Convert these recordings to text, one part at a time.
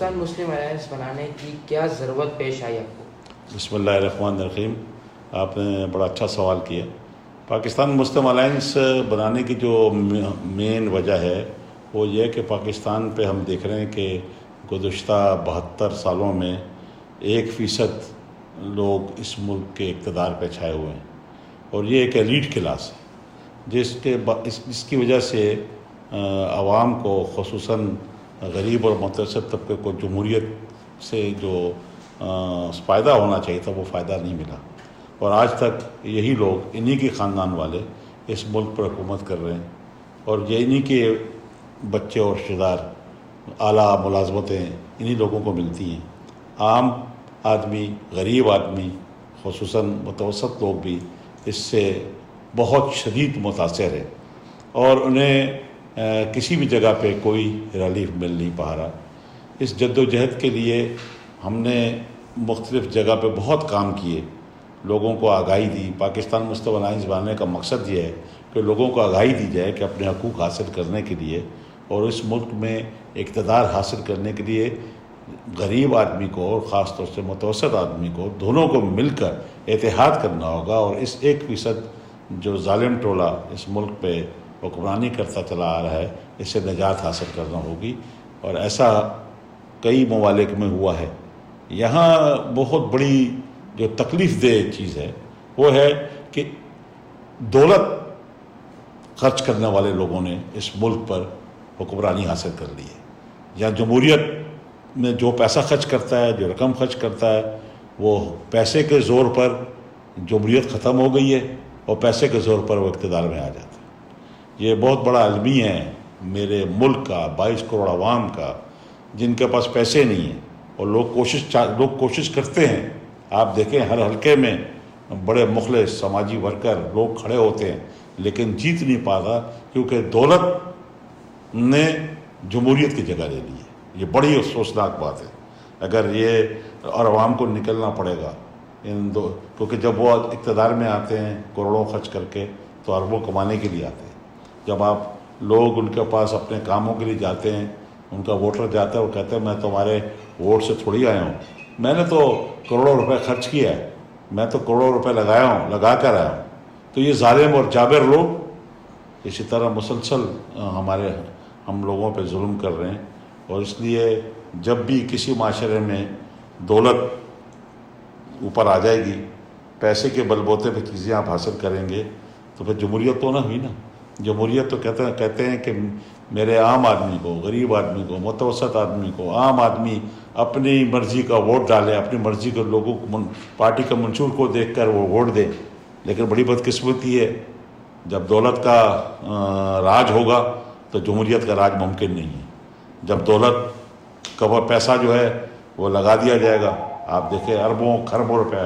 پاکستان مسلم alliance بنانے کی کیا ضرورت پیش آئی آپ کو؟ بسم اللہ الرحمن الرحیم. آپ نے بڑا اچھا سوال کیا. پاکستان مسلم الائنس بنانے کی جو مین وجہ ہے وہ یہ کہ پاکستان پہ ہم دیکھ رہے ہیں کہ گزشتہ 72 سالوں میں 1% لوگ اس ملک کے اقتدار پہ چھائے ہوئے ہیں، اور یہ ایک ایلیٹ کلاس ہے جس کی وجہ سے عوام کو، خصوصاً غریب اور متوسط طبقے کو جمہوریت سے جو فائدہ ہونا چاہیے تھا وہ فائدہ نہیں ملا، اور آج تک یہی لوگ، انہی کے خاندان والے اس ملک پر حکومت کر رہے ہیں، اور یہ انہی کے بچے اور رشتہ دار اعلیٰ ملازمتیں انہی لوگوں کو ملتی ہیں. عام آدمی، غریب آدمی، خصوصاً متوسط لوگ بھی اس سے بہت شدید متاثر ہیں، اور انہیں کسی بھی جگہ پہ کوئی ریلیف مل نہیں پا رہا. اس جد و جہد کے لیے ہم نے مختلف جگہ پہ بہت کام کیے، لوگوں کو آگاہی دی. پاکستان مسلم الائنس بنانے کا مقصد یہ ہے کہ لوگوں کو آگاہی دی جائے کہ اپنے حقوق حاصل کرنے کے لیے اور اس ملک میں اقتدار حاصل کرنے کے لیے غریب آدمی کو اور خاص طور سے متوسط آدمی کو، دونوں کو مل کر اتحاد کرنا ہوگا، اور اس 1% جو ظالم ٹولہ اس ملک پہ حکمرانی کرتا چلا آ رہا ہے اس سے نجات حاصل کرنا ہوگی. اور ایسا کئی ممالک میں ہوا ہے. یہاں بہت بڑی جو تکلیف دہ چیز ہے وہ ہے کہ دولت خرچ کرنے والے لوگوں نے اس ملک پر حکمرانی حاصل کر لی ہے. یا جمہوریت میں جو پیسہ خرچ کرتا ہے، جو رقم خرچ کرتا ہے، وہ پیسے کے زور پر جمہوریت ختم ہو گئی ہے، اور پیسے کے زور پر وہ اقتدار میں آ جاتا ہے. یہ بہت بڑا المیہ ہے میرے ملک کا، 22 کروڑ عوام کا، جن کے پاس پیسے نہیں ہیں، اور لوگ کوشش کرتے ہیں. آپ دیکھیں ہر حلقے میں بڑے مخلص سماجی ورکر لوگ کھڑے ہوتے ہیں، لیکن جیت نہیں پاتا کیونکہ دولت نے جمہوریت کی جگہ لے لی ہے. یہ بڑی افسوسناک بات ہے. اگر یہ اور عوام کو نکلنا پڑے گا کیونکہ جب وہ اقتدار میں آتے ہیں کروڑوں خرچ کر کے تو اربوں کمانے کے لیے آتے ہیں. جب آپ لوگ ان کے پاس اپنے کاموں کے لیے جاتے ہیں، ان کا ووٹر جاتا ہے، وہ کہتے ہیں میں تمہارے ووٹ سے تھوڑی آیا ہوں، میں نے تو کروڑوں روپے خرچ کیا ہے، میں تو کروڑوں روپے لگا کر آیا ہوں. تو یہ ظالم اور جابر لوگ اسی طرح مسلسل ہم لوگوں پہ ظلم کر رہے ہیں. اور اس لیے جب بھی کسی معاشرے میں دولت اوپر آ جائے گی، پیسے کے بل بوتے پہ چیزیں آپ حاصل کریں گے، تو پھر جمہوریت تو نہ ہوئی نا. جمہوریت تو کہتے ہیں کہ میرے عام آدمی کو، غریب آدمی کو، متوسط آدمی کو، عام آدمی اپنی مرضی کا ووٹ ڈالے، اپنی مرضی کے لوگوں کو، پارٹی کا منشور کو دیکھ کر وہ ووٹ دے. لیکن بڑی بدقسمتی ہے، جب دولت کا راج ہوگا تو جمہوریت کا راج ممکن نہیں ہے. جب دولت کا پیسہ جو ہے وہ لگا دیا جائے گا، آپ دیکھیں اربوں کھربوں روپے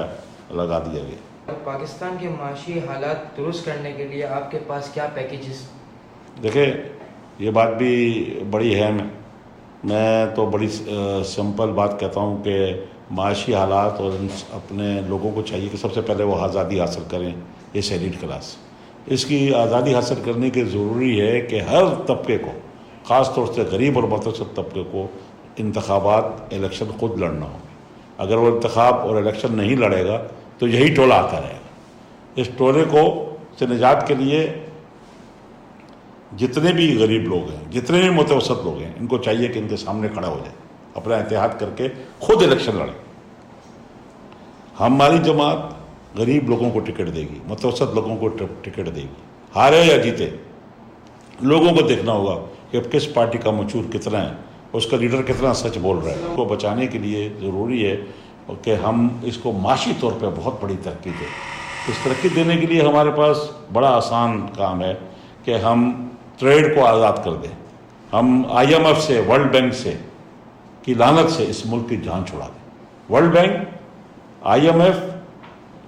لگا دیا گیا. پاکستان کے معاشی حالات درست کرنے کے لیے آپ کے پاس کیا پیکیجز؟ دیکھیں یہ بات بھی بڑی اہم ہے. میں تو بڑی سمپل بات کہتا ہوں کہ معاشی حالات اور اپنے لوگوں کو چاہیے کہ سب سے پہلے وہ آزادی حاصل کریں. اس ایلیٹ کلاس اس کی آزادی حاصل کرنے کی ضروری ہے کہ ہر طبقے کو، خاص طور سے غریب اور متوسط طبقے کو، انتخابات، الیکشن خود لڑنا ہوگا. اگر وہ انتخاب اور الیکشن نہیں لڑے گا تو یہی ٹولہ آتا رہے گا. اس ٹولے سے نجات کے لیے جتنے بھی غریب لوگ ہیں، جتنے بھی متوسط لوگ ہیں، ان کو چاہیے کہ ان کے سامنے کھڑا ہو جائے، اپنا اتحاد کر کے خود الیکشن لڑیں. ہماری جماعت غریب لوگوں کو ٹکٹ دے گی، متوسط لوگوں کو ٹکٹ دے گی. ہارے یا جیتے، لوگوں کو دیکھنا ہوگا کہ کس پارٹی کا منشور کتنا ہے، اس کا لیڈر کتنا سچ بول رہا ہے. اس کو بچانے کے لیے ضروری ہے کہ ہم اس کو معاشی طور پہ بہت بڑی ترقی دیں. اس ترقی دینے کے لیے ہمارے پاس بڑا آسان کام ہے کہ ہم ٹریڈ کو آزاد کر دیں. ہم IMF سے، ورلڈ بینک سے کی لعنت سے اس ملک کی جان چھڑا دیں. ورلڈ بینک، IMF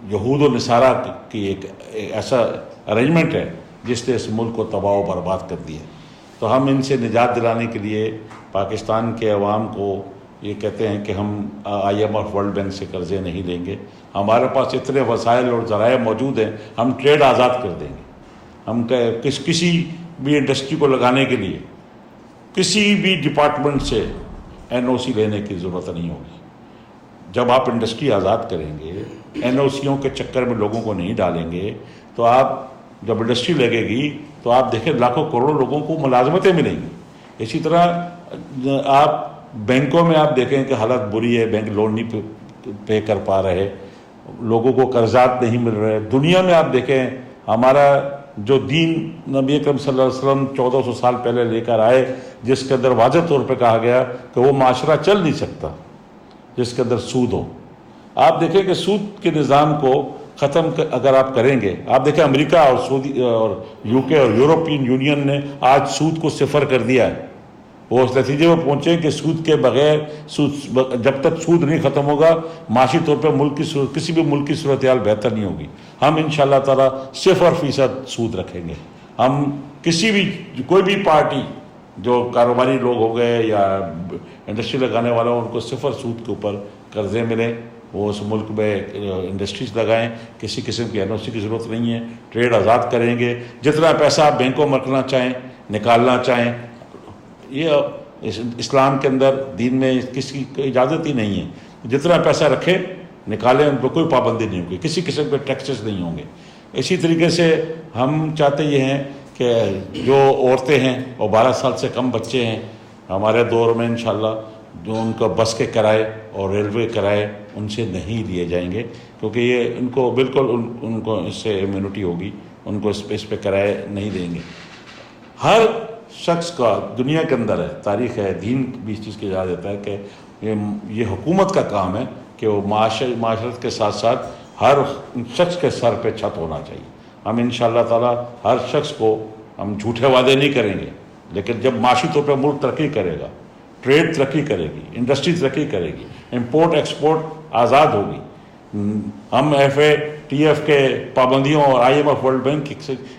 یہود و نصارہ کی ایک ایسا ارینجمنٹ ہے جس نے اس ملک کو تباہ و برباد کر دیا. تو ہم ان سے نجات دلانے کے لیے پاکستان کے عوام کو یہ کہتے ہیں کہ ہم IMF ورلڈ بینک سے قرضے نہیں لیں گے. ہمارے پاس اتنے وسائل اور ذرائع موجود ہیں، ہم ٹریڈ آزاد کر دیں گے. ہم کسی بھی انڈسٹری کو لگانے کے لیے کسی بھی ڈپارٹمنٹ سے NOC لینے کی ضرورت نہیں ہوگی. جب آپ انڈسٹری آزاد کریں گے، NOCوں کے چکر میں لوگوں کو نہیں ڈالیں گے، تو آپ جب انڈسٹری لگے گی تو آپ دیکھیں لاکھوں کروڑوں لوگوں کو ملازمتیں ملیں گی. اسی طرح آپ بینکوں میں آپ دیکھیں کہ حالت بری ہے، بینک لون نہیں پے کر پا رہے، لوگوں کو قرضات نہیں مل رہے. دنیا میں آپ دیکھیں ہمارا جو دین نبی اکرم صلی اللہ علیہ وسلم 1400 سال پہلے لے کر آئے، جس کے اندر واضح طور پہ کہا گیا کہ وہ معاشرہ چل نہیں سکتا جس کے اندر سود ہو. آپ دیکھیں کہ سود کے نظام کو ختم اگر آپ کریں گے، آپ دیکھیں امریکہ اور سعودی اور UK اور یورپین یونین نے آج سود کو صفر کر دیا ہے. وہ اس نتیجے میں پہنچے کہ سود کے بغیر جب تک سود نہیں ختم ہوگا، معاشی طور پہ کسی بھی ملک کی صورتحال بہتر نہیں ہوگی. ہم انشاءاللہ تعالی 0% سود رکھیں گے. ہم کوئی بھی پارٹی جو کاروباری لوگ ہو گئے یا انڈسٹری لگانے والا، ان کو 0 سود کے اوپر قرضے ملیں، وہ اس ملک میں انڈسٹریز لگائیں. کسی قسم کی NOC کی ضرورت نہیں ہے. ٹریڈ آزاد کریں گے. جتنا پیسہ آپ بینکوں میں رکھنا چاہیں، نکالنا چاہیں، یہ اسلام کے اندر دین میں کسی کی اجازت ہی نہیں ہے. جتنا پیسہ رکھے نکالیں، ان پہ کوئی پابندی نہیں ہوگی، کسی قسم کے ٹیکسز نہیں ہوں گے. اسی طریقے سے ہم چاہتے یہ ہیں کہ جو عورتیں ہیں اور 12 سال سے کم بچے ہیں، ہمارے دور میں انشاءاللہ جو ان کو بس کے کرائے اور ریلوے کرائے ان سے نہیں لیے جائیں گے، کیونکہ یہ ان کو بالکل ان کو اس سے امیونٹی ہوگی، ان کو اس پہ کرائے نہیں دیں گے. ہر شخص کا دنیا کے اندر ہے، تاریخ ہے، دین بھی اس چیز کی اجازت دیتا ہے کہ یہ حکومت کا کام ہے کہ وہ معاشرت کے ساتھ ساتھ ہر شخص کے سر پہ چھت ہونا چاہیے. ہم انشاءاللہ تعالی ہر شخص کو ہم جھوٹے وعدے نہیں کریں گے، لیکن جب معاشی طور پہ ملک ترقی کرے گا، ٹریڈ ترقی کرے گی، انڈسٹری ترقی کرے گی، امپورٹ ایکسپورٹ آزاد ہوگی، ہم FATF کے پابندیوں اور IMF ورلڈ بینک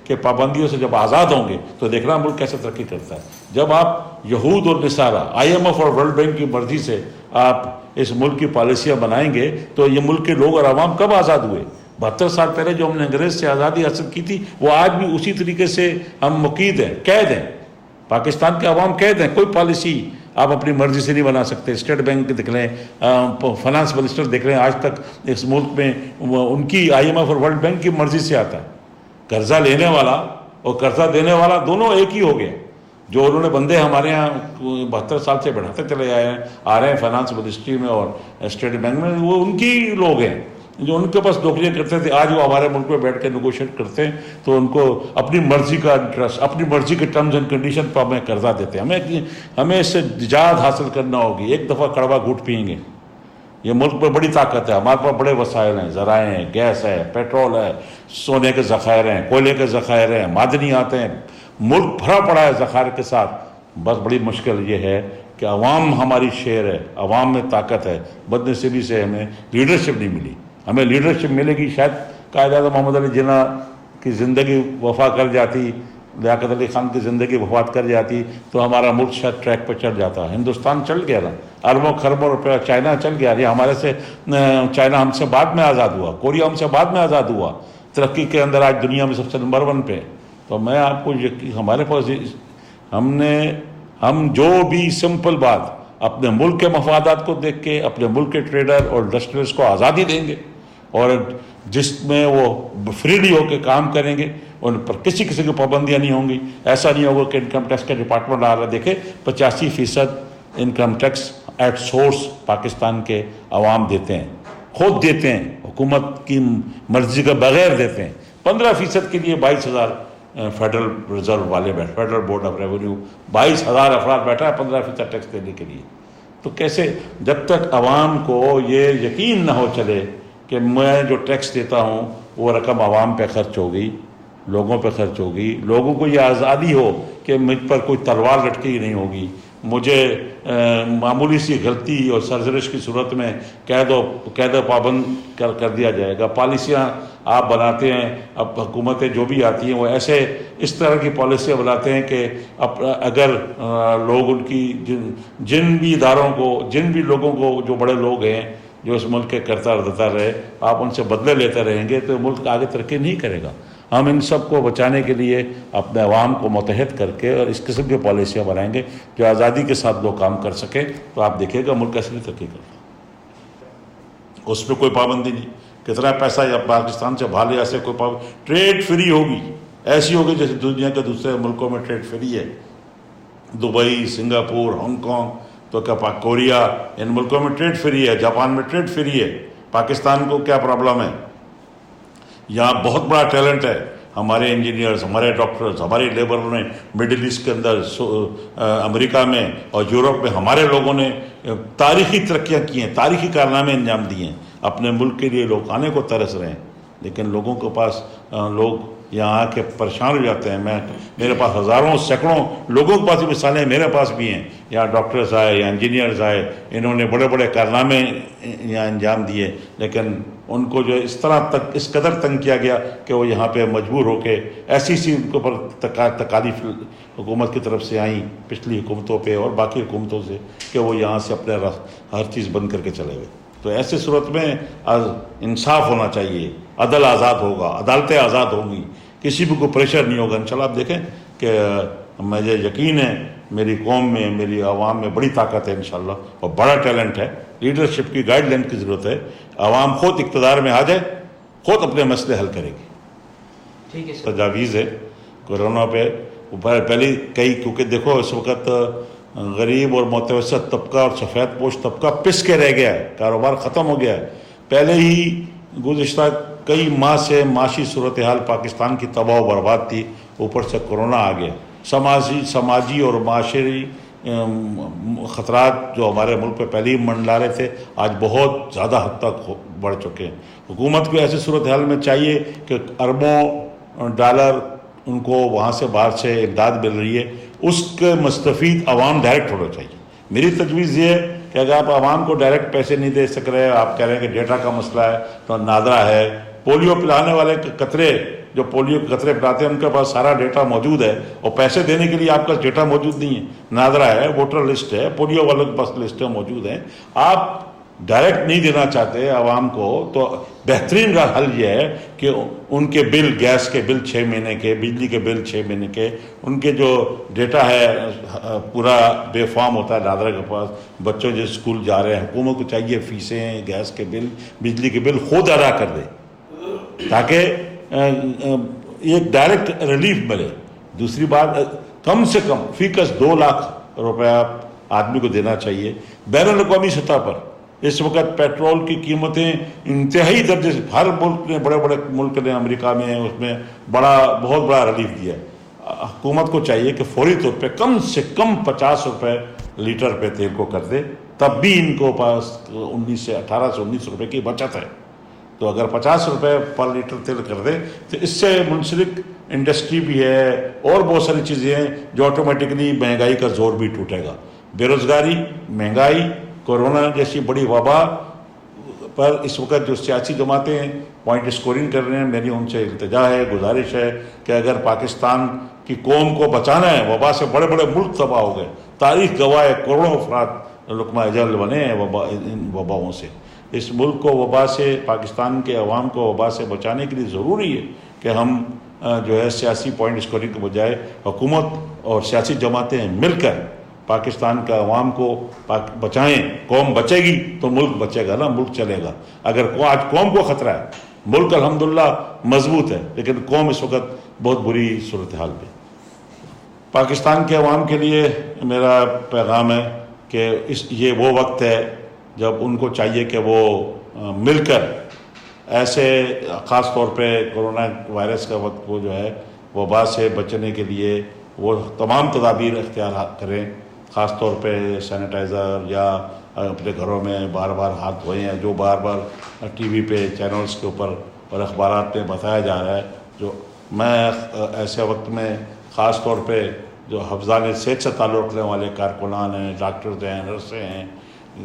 کے پابندیوں سے جب آزاد ہوں گے تو دیکھنا ملک کیسے ترقی کرتا ہے. جب آپ یہود اور نصارہ IMF اور ورلڈ بینک کی مرضی سے آپ اس ملک کی پالیسیاں بنائیں گے تو یہ ملک کے لوگ اور عوام کب آزاد ہوئے؟ 72 سال پہلے جو ہم نے انگریز سے آزادی حاصل کی تھی، وہ آج بھی اسی طریقے سے ہم مقید ہیں، قید ہیں. پاکستان کے عوام قید ہیں. کوئی پالیسی آپ اپنی مرضی سے نہیں بنا سکتے. اسٹیٹ بینک دیکھ لیں، فائنانس منسٹر دیکھ لیں، آج تک اس ملک میں ان کی IMF اور ورلڈ بینک کی مرضی سے آتا ہے. قرضہ لینے والا اور قرضہ دینے والا دونوں ایک ہی ہو گئے. جو انہوں نے بندے ہمارے یہاں 72 سال سے بڑھاتے چلے آ رہے ہیں فائنانس منسٹری میں اور اسٹیٹ بینک میں، وہ ان کی لوگ ہیں جو ان کے پاس نوکریاں کرتے تھے. آج وہ ہمارے ملک میں بیٹھ کے نیگوشیٹ کرتے ہیں تو ان کو اپنی مرضی کا انٹرسٹ، اپنی مرضی کے ٹرمز اینڈ کنڈیشن پر ہمیں قرضہ دیتے ہیں. ہمیں اس سے نجات حاصل کرنا ہوگی. ایک دفعہ کڑوا گھونٹ پئیں گے. یہ ملک میں بڑی طاقت ہے، ہمارے پاس بڑے وسائل ہیں، ذرائع ہیں، گیس ہے، پیٹرول ہے، سونے کے ذخائر ہیں، کوئلے کے ذخائر ہیں، معدنیات ہیں. ملک بھرا پڑا ہے ذخائر کے ساتھ. بس بڑی مشکل یہ ہے کہ عوام ہماری شیر ہے، عوام میں طاقت ہے. بدنصیبی سے ہمیں لیڈرشپ نہیں ملی. ہمیں لیڈرشپ ملے گی، شاید قائد اعظم محمد علی جناح کی زندگی وفا کر جاتی، لیاقت علی خان کی زندگی وفات کر جاتی تو ہمارا ملک شاید ٹریک پر چڑھ جاتا. ہندوستان چل گیا نا، اربوں خربوں روپیہ. چائنا چل گیا، یہ ہمارے سے چائنا ہم سے بعد میں آزاد ہوا، کوریا ہم سے بعد میں آزاد ہوا. ترقی کے اندر آج دنیا میں سب سے نمبر 1 پہ. تو میں آپ کو ہمارے پاس ہم جو بھی سمپل بات اپنے ملک کے مفادات کو دیکھ کے اپنے ملک کے ٹریڈر اور انڈسٹریز کو آزادی دیں گے اور جس میں وہ فریلی ہو کے کام کریں گے، ان پر کسی کی پابندیاں نہیں ہوں گی. ایسا نہیں ہوگا کہ انکم ٹیکس کا ڈپارٹمنٹ آ رہا ہے. دیکھیں 85% income tax at source Pakistan کے عوام دیتے ہیں، خود دیتے ہیں، حکومت کی مرضی کے بغیر دیتے ہیں. 15% کے لیے 22,000 فیڈرل ریزرو والے بیٹھے، فیڈرل بورڈ آف ریونیو 22,000 افراد بیٹھا ہے 15% ٹیکس دینے کے لیے. تو کیسے؟ جب تک عوام کو یہ یقین نہ ہو چلے کہ میں جو ٹیکس دیتا ہوں وہ رقم عوام پہ خرچ ہوگی، لوگوں پہ خرچ ہوگی، لوگوں کو یہ آزادی ہو کہ مجھ پر کوئی تلوار لٹکی نہیں ہوگی، مجھے معمولی سی غلطی اور سرزنش کی صورت میں قید و پابند کر دیا جائے گا. پالیسیاں آپ بناتے ہیں، اب حکومتیں جو بھی آتی ہیں وہ ایسے اس طرح کی پالیسیاں بناتے ہیں کہ اگر لوگ ان کی جن بھی اداروں کو، جن بھی لوگوں کو، جو بڑے لوگ ہیں جو اس ملک کے کرتا دھرتا رہے، آپ ان سے بدلے لیتے رہیں گے تو ملک آگے ترقی نہیں کرے گا. ہم ان سب کو بچانے کے لیے اپنے عوام کو متحد کر کے اور اس قسم کی پالیسیاں بنائیں گے جو آزادی کے ساتھ لوگ کام کر سکیں، تو آپ دیکھیے گا ملک کیسے ترقی کرتا ہے۔ اس پہ کوئی پابندی نہیں، کتنا پیسہ یا پاکستان سے بھالے، ایسے کوئی پابندی، ٹریڈ فری ہوگی، ایسی ہوگی جیسے دنیا کے دوسرے ملکوں میں ٹریڈ فری ہے، دبئی، سنگاپور، ہانگ کانگ، تو کیا کوریا، ان ملکوں میں ٹریڈ فری ہے، جاپان میں ٹریڈ فری ہے۔ پاکستان کو کیا پرابلم ہے؟ یہاں بہت بڑا ٹیلنٹ ہے، ہمارے انجینئرز، ہمارے ڈاکٹرز، ہمارے لیبروں نے مڈل ایسٹ کے اندر، امریکہ میں اور یورپ میں ہمارے لوگوں نے تاریخی ترقیاں کی ہیں، تاریخی کارنامے انجام دیے ہیں۔ اپنے ملک کے لیے لوگ آنے کو ترس رہے ہیں، لیکن لوگوں کے پاس لوگ یہاں آ کے پریشان ہو جاتے ہیں۔ میرے پاس ہزاروں سینکڑوں لوگوں کے پاس مثالیں میرے پاس بھی ہیں، یہاں ڈاکٹرز آئے یا انجینئرز آئے، انہوں نے بڑے بڑے کارنامے یہاں انجام دیے، لیکن ان کو جو اس طرح تک اس قدر تنگ کیا گیا کہ وہ یہاں پہ مجبور ہو کے ایسی ان کے اوپر تکالیف حکومت کی طرف سے آئیں، پچھلی حکومتوں پہ اور باقی حکومتوں سے، کہ وہ یہاں سے اپنے ہر چیز بند کر کے چلے گئے۔ تو ایسی صورت میں انصاف ہونا چاہیے، عدل آزاد ہوگا، عدالتیں آزاد ہوں گی، کسی بھی کوئی پریشر نہیں ہوگا۔ انشاءاللہ آپ دیکھیں کہ مجھے یقین ہے میری قوم میں، میری عوام میں بڑی طاقت ہے انشاءاللہ، اور بڑا ٹیلنٹ ہے۔ لیڈرشپ کی گائیڈ لائن کی ضرورت ہے، عوام خود اقتدار میں آ جائے، خود اپنے مسئلے حل کرے گی۔ ٹھیک ہے سر۔ تجاویز ہے کورونا پہ پہلے کئی، کیونکہ دیکھو اس وقت غریب اور متوسط طبقہ اور سفید پوش طبقہ پس کے رہ گیا ہے، کاروبار ختم ہو گیا ہے۔ پہلے ہی گزشتہ کئی ماہ سے معاشی صورتحال پاکستان کی تباہ و برباد تھی، اوپر سے کورونا آ گیا۔ سماجی اور معاشری خطرات جو ہمارے ملک پہ پہلے ہی منڈلا رہے تھے، آج بہت زیادہ حد تک بڑھ چکے ہیں۔ حکومت کو ایسی صورتحال میں چاہیے کہ اربوں ڈالر ان کو وہاں سے باہر سے امداد مل رہی ہے، اس کے مستفید عوام ڈائریکٹ ہونا چاہیے۔ میری تجویز یہ ہے کہ اگر آپ عوام کو ڈائریکٹ پیسے نہیں دے سک رہے، آپ کہہ رہے ہیں کہ ڈیٹا کا مسئلہ ہے، تو نادرا ہے، پولیو پلانے والے قطرے جو پولیو کے قطرے پلاتے ہیں ان کے پاس سارا ڈیٹا موجود ہے، اور پیسے دینے کے لیے آپ کا ڈیٹا موجود نہیں ہے۔ نادرا ہے، ووٹر لسٹ ہے، پولیو والوں کے پاس لسٹیں موجود ہیں، آپ ڈائریکٹ نہیں دینا چاہتے عوام کو، تو بہترین حل یہ ہے کہ ان کے بل، گیس کے بل 6 مہینے کے، بجلی کے بل 6 مہینے کے، ان کے جو ڈیٹا ہے پورا بے فارم ہوتا ہے نادرا کے پاس، بچوں جو اسکول جا رہے ہیں، حکومت کو چاہیے فیسیں، گیس کے بل، بجلی کے بل خود ادا کر دے، تاکہ ایک ڈائریکٹ ریلیف ملے۔ دوسری بات، کم سے کم فی کس 2 لاکھ روپیہ آدمی کو دینا چاہیے۔ بین الاقوامی سطح پر اس وقت پیٹرول کی قیمتیں انتہائی درجے سے، ہر ملک نے، بڑے بڑے ملک نے، امریکہ میں اس میں بہت بڑا ریلیف دیا ہے۔ حکومت کو چاہیے کہ فوری طور پہ کم سے کم 50 روپے لیٹر پہ تیل کو کر دے، تب بھی ان کو پاس 18 سے 19 روپے کی بچت ہے۔ تو اگر 50 روپے پر لیٹر تیل کر دے تو اس سے منسلک انڈسٹری بھی ہے اور بہت ساری چیزیں ہیں جو آٹومیٹکلی مہنگائی کا زور بھی ٹوٹے گا۔ بے روزگاری، مہنگائی، کورونا جیسی بڑی وبا پر اس وقت جو سیاسی جماعتیں پوائنٹ اسکورنگ کر رہے ہیں، میری ان سے التجا ہے، گزارش ہے کہ اگر پاکستان کی قوم کو بچانا ہے، وبا سے بڑے بڑے ملک تباہ ہو گئے، تاریخ گواہ ہے، کروڑوں افراد لقمہ اجل بنے ہیں ان وباؤں سے۔ اس ملک کو وبا سے، پاکستان کے عوام کو وبا سے بچانے کے لیے ضروری ہے کہ ہم جو ہے سیاسی پوائنٹ اسکورنگ کے بجائے حکومت اور سیاسی جماعتیں مل کر پاکستان کے عوام کو بچائیں۔ قوم بچے گی تو ملک بچے گا نا، ملک چلے گا۔ اگر آج قوم کو خطرہ ہے، ملک الحمدللہ مضبوط ہے، لیکن قوم اس وقت بہت بری صورتحال پہ۔ پاکستان کے عوام کے لیے میرا پیغام ہے کہ یہ وہ وقت ہے جب ان کو چاہیے کہ وہ مل کر ایسے، خاص طور پہ کورونا وائرس کا وقت، وہ جو ہے وبا سے بچنے کے لیے وہ تمام تدابیر اختیار کریں، خاص طور پہ سینیٹائزر، یا اپنے گھروں میں بار بار ہاتھ دھوئیں، ہیں جو بار بار ٹی وی پہ چینلز کے اوپر اور اخبارات میں بتایا جا رہا ہے۔ جو میں ایسے وقت میں خاص طور پہ جو حفظان صحت سے تعلق رکھنے والے کارکنان ہیں، ڈاکٹرز ہیں، نرسیں ہیں،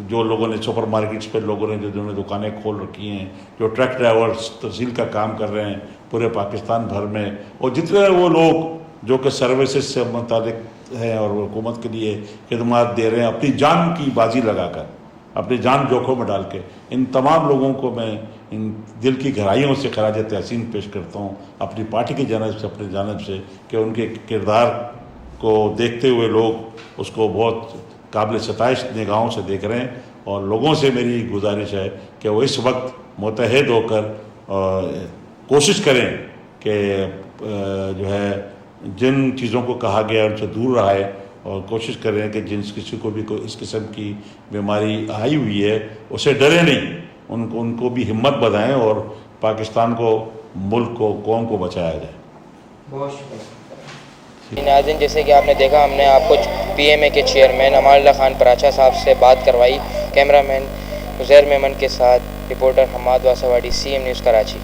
جو لوگوں نے سپر مارکیٹس پہ لوگوں نے جو دکانیں کھول رکھی ہیں، جو ٹرک ڈرائیورز تحصیل کا کام کر رہے ہیں پورے پاکستان بھر میں، اور جتنے وہ لوگ جو کہ سروسز سے متعلق ہیں اور حکومت کے لیے خدمات دے رہے ہیں اپنی جان کی بازی لگا کر، اپنی جان جوکھوں میں ڈال کے. ان تمام لوگوں کو میں ان دل کی گہرائیوں سے خراج تحسین پیش کرتا ہوں اپنی پارٹی کی جانب سے, اپنی جانب سے, کہ ان کے کردار کو دیکھتے ہوئے لوگ اس کو بہت قابل ستائش نگاہوں سے دیکھ رہے ہیں. اور لوگوں سے میری گزارش ہے کہ وہ اس وقت متحد ہو کر کوشش کریں کہ جو ہے جن چیزوں کو کہا گیا ان سے دور رہے, اور کوشش کریں کہ جن کسی کو بھی کوئی اس قسم کی بیماری آئی ہوئی ہے اسے ڈرے نہیں, ان کو بھی ہمت بڑھائیں اور پاکستان کو, ملک کو, قوم کو بچایا جائے. بہت شکریہ. ناظرین, جیسے کہ آپ نے دیکھا, ہم نے آپ کو پی ایم اے کے چیئرمین امان اللہ خان پراچا صاحب سے بات کروائی. کیمرہ مین عزیر میمن کے ساتھ reporter Hammad Waswari, C M news Karachi.